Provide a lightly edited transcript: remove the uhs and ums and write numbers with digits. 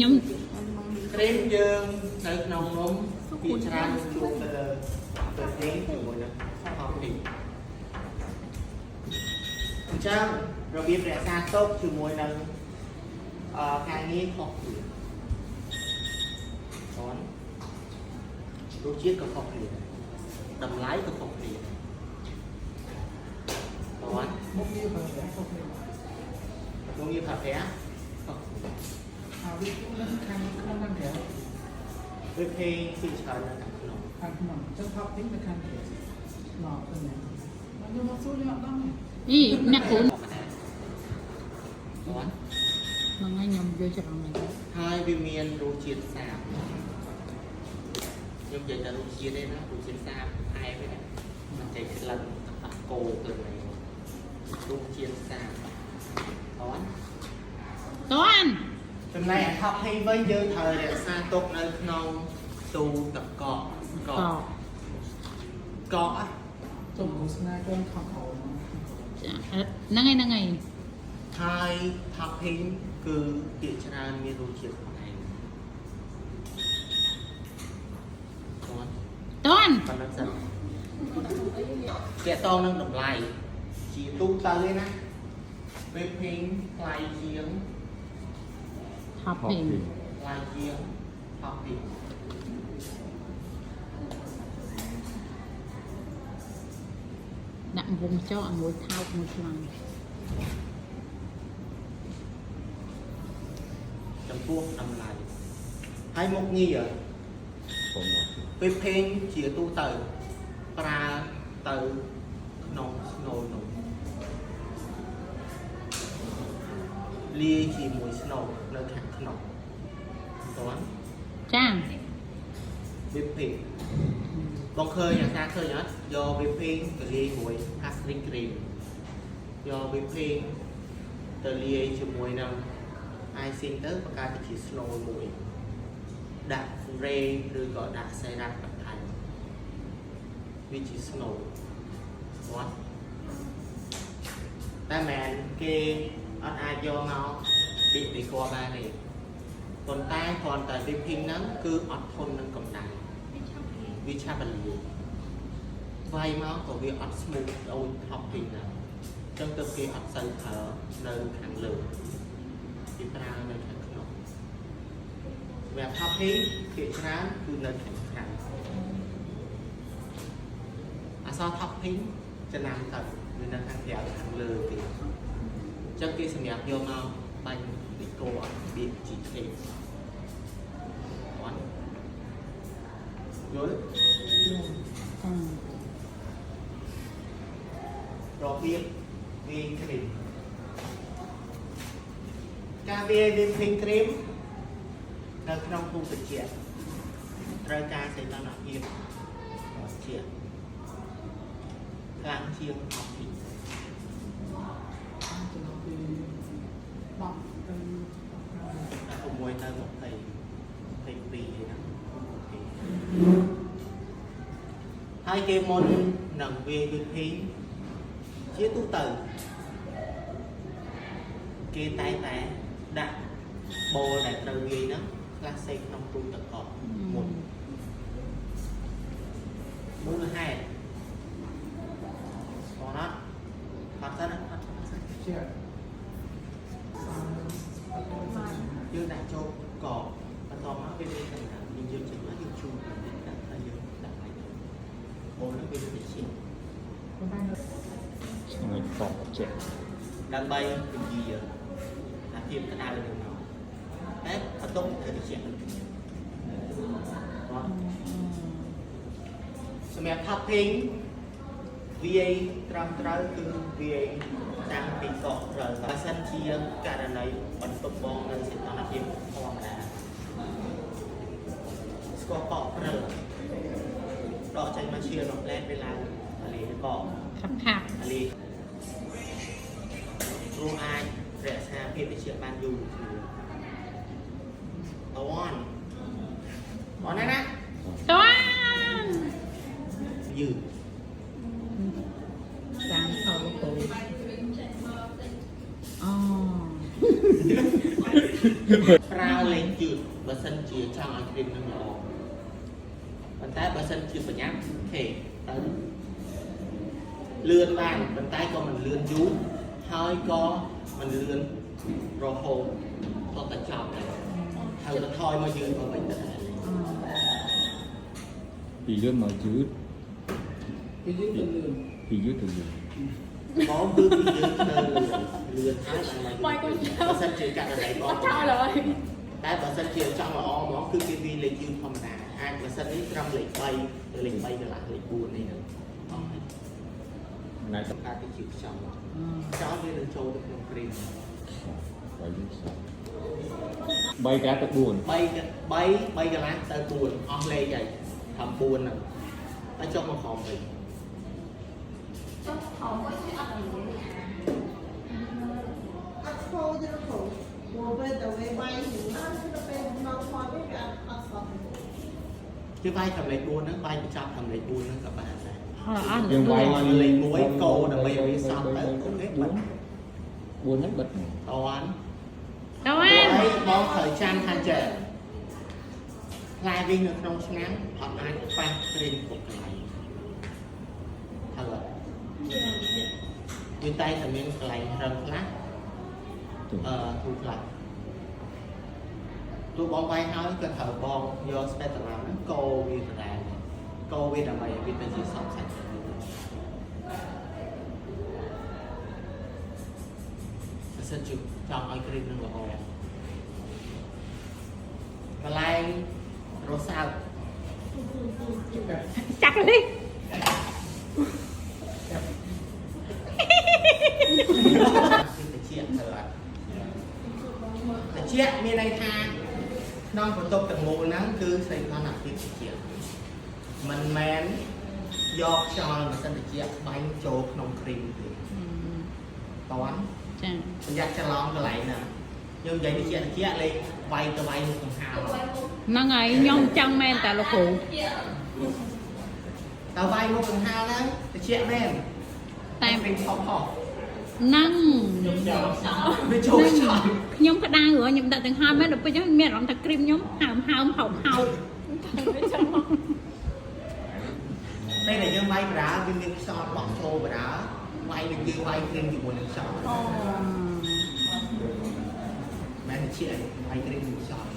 nhắm គ្រីមយើងនៅក្នុងនំពីច្រើនជួបទៅនេះជាមួយនឹងខំនេះអញ្ចឹងរបៀបរក្សាទុកជាមួយនឹងការងារខុសគ្នាបងរសជាតិក៏ខុសគ្នាតម្លៃក៏ខុសគ្នាបងមុខងារប្រើប្រាស់ខុសគ្នាមុខងារប្រើប្រាស់ខុសគ្នាវាគឺខាងក្នុងខាងក្រៅវាពេងពីច្រើននៅខាងក្នុងចឹងថប់ទីនៅខាងក្រៅមកទៅណាខ្ញុំមកសួរខ្ញុំអត់ដឹង ý nè cuốn បង mà ngay nhầm vô cho bạn này ហើយវាមានរសជាតិសាបខ្ញុំនិយាយតែរសជាតិទេណារសជាតិសាបផ្អែមទេមិនចេះក្លិនទឹកគោក្លិនអីរសជាតិសាបបង toán ចំណែកអាថប់ហេវិញយើងត្រូវរក្សាទុកនៅក្នុងទូទឹកកកកក ចំពោះស្នាចូលខំអោ năng ngày ហើយថប់ហេគឺជាច្រើនមានរសជាតិផ្អែមបង toán ប៉ុណ្ណឹងសិនជាតងនឹងតម្លៃជាទូទៅទេណាពេលភេងថ្លៃជាង học hình ថ្លៃជាងថប់ហេ đặng vùng cho ăn muối thao một lần ចំពោះតម្លៃហើយមុខងារពេលភេងជាទូទៅប្រើទៅក្នុងស្នូលនោះលាយជាមួយស្នូលនៅខាងក្នុងតើ trang វាភេងបងឃើញអាសាឃើញអត់យកវាភេងទៅលាយជាមួយ plastic cream យកវាភេងទៅលាយជាមួយនឹង icing ទៅបង្កើតជា snow មួយដាក់ ray ឬក៏ដាក់ syrup បន្ថែមវាជា snow គាត់តែមែនគេអត់អាចយកមកពីគាត់បានទេប៉ុន្តែគ្រាន់តែ whipping ហ្នឹងគឺអត់ធន់នឹងកម្ដៅវាឆាប់រលាយវាយមកក៏វាអត់ smooth ដូច topping ដែរអញ្ចឹងទៅគេអត់សូវប្រើនៅខាងលើគេប្រើនៅខាងក្នុងវា topping គេច្រើនគឺនៅខាងក្រៅអក្សរ topping ចំណាំទៅវានៅខាងក្រៅខាងលើគេអញ្ចឹងគេសម្រាប់យកមកបាញ់ពីគោអត់វាជីកទេអត់យល់ របៀបវាយគ្រីមការវាយគ្រីមនៅក្នុងទូទឹកជាត្រូវការសីតុណ្ហភាពជាខ្លាំងជាងអស់ពី ចំពោះពីបោះទៅ 6ទៅ22ហ្នឹងហើយគេមុននឹងវាយវិធីជាទូទៅគេតែដាក់បូលដែលត្រូវវាយហ្នឹងខ្លះសេក្នុងទូទឹកកកមុនមូលហេតុបងណាអត់សិនអត់សិន ជា យើងដាក់ចូលកកបន្ទាប់មកវាមានកម្ដៅយើងចិត្តមកយើងជូនទៅដាក់ហើយយើងដាក់ឲ្យទៅបូលហ្នឹងវាទៅជា ប៉ុន្តែ người phòng trẻ ដើម្បីពន្យាអាភាពក្តៅនឹងមកតែបន្ទុកទៅជានឹងសម្រាប់ topping វាយត្រឹមត្រូវគឺវាយតាំងពីកកត្រូវបើសិនជាករណីបន្ទុកបងនៅសីតុណ្ហភាពធម្មតាស្គាល់កកត្រូវដកចេញមកឈៀលក្នុងឡែនវាឡើងអាលីកក khắp khắp អាលីព្រោះអាចរក្សាភាពវិជ្ជាបានយូរជាមួយអវ៉ាន់បងណា toán យឺ trang thầu cổ ồ ប្រើ ហើយលេងជឿបើសិនជាចង់ឲ្យគ្រីមនឹងល្អប៉ុន្តែបើសិនជាប្រញាប់អូខេទៅលឿនបានប៉ុន្តែក៏មិនលឿនយូរហើយក៏មិនលឿនរហូតដល់តែចប់ដែរហើយទៅថយមកយើងក៏មិនទៅដែរ ពីលឿនមកយឺត ពីយើងទៅលឿន ពីយឺតទៅលឿន បងគឺពីយើងទៅលឿនហើយបានមកបើសិនជាករណីបងតែបើសិនជាចង់ល្អហ្មងគឺគេវាលេខយឺតធម្មតាអាចបើសិននេះត្រឹមលេខ3ឬលេខ3កន្លះលេខ4នេះហ្នឹងអស់ហើយ ណែ សំខាន់ទីជាខ្យល់ខ្យល់វានឹងចូលទៅក្នុងគ្រីម បើយឺតសោះ3កាទៅ4 3កន្លះទៅ4អស់លេខហើយថា4ហ្នឹងហើយចុះមកខំវិញ ăn khô cho nó khổ mùa về tàu về bay thì nó về nó khoai với cả ăn sọt គឺបាយតាមលេខ4ហ្នឹងបាយបញ្ចប់តាមលេខ4ហ្នឹងក៏បានដែរ អត់ យើងវាយ ឲ្យលេខ1កោដើម្បីឲ្យវាសប់ទៅអូខេបាត់ 4ហ្នឹងបិទ តន់ đâu ហើយ em បងត្រូវចាំថាចេះផ្លែវិញនៅក្នុងឆ្នាំអត់អាចប៉ះគ្រីមគ្រប់កន្លែងហើយវាតែតែមានកន្លែងរឹងខ្លះធូរខ្លះទោះបងវាយហើយក៏ត្រូវបងយក spatula ហ្នឹងកូរវាដដែលកូរវាដើម្បីឲ្យវាទៅជាសពសាច់បើសិនជាចង់ឲ្យគ្រីមនឹងល្អកន្លែងរសើប chặt đi តិចទៅអត់តិចមានន័យថាក្នុងបន្ទប់ទាំងមូលហ្នឹងគឺស្អីខ្លះណាភាពតិចមិនមែនយកខ្យល់មកសិនតិចបាញ់ចូលក្នុងគ្រីមទេតន់ ចា ប្រយ័ត្នច្រឡំកន្លែងណាយើងនិយាយតិចលេខវាយទៅវាយមុខកង្ហាល ហ្នឹងហើយខ្ញុំចង់មែនតែលោកគ្រូ តើវាយមុខកង្ហាលហ្នឹងតិចមែន តែ វិញផុស ហ្នឹង វាចូលឆ្លង ខ្ញុំក្តៅខ្ញុំដាក់ទាំងហើយមែនដល់ពេលខ្ញុំមានអារម្មណ៍ថាគ្រីមខ្ញុំហើមហោមវាចឹងមក ពេលដែលយើងវាយបដាវាមានខ្យល់បក់ចូលបដាវាយនឹងយើងវាយគ្រីមជាមួយនឹងខ្យល់មែនតិចវាយគ្រីមជាមួយខ្យល់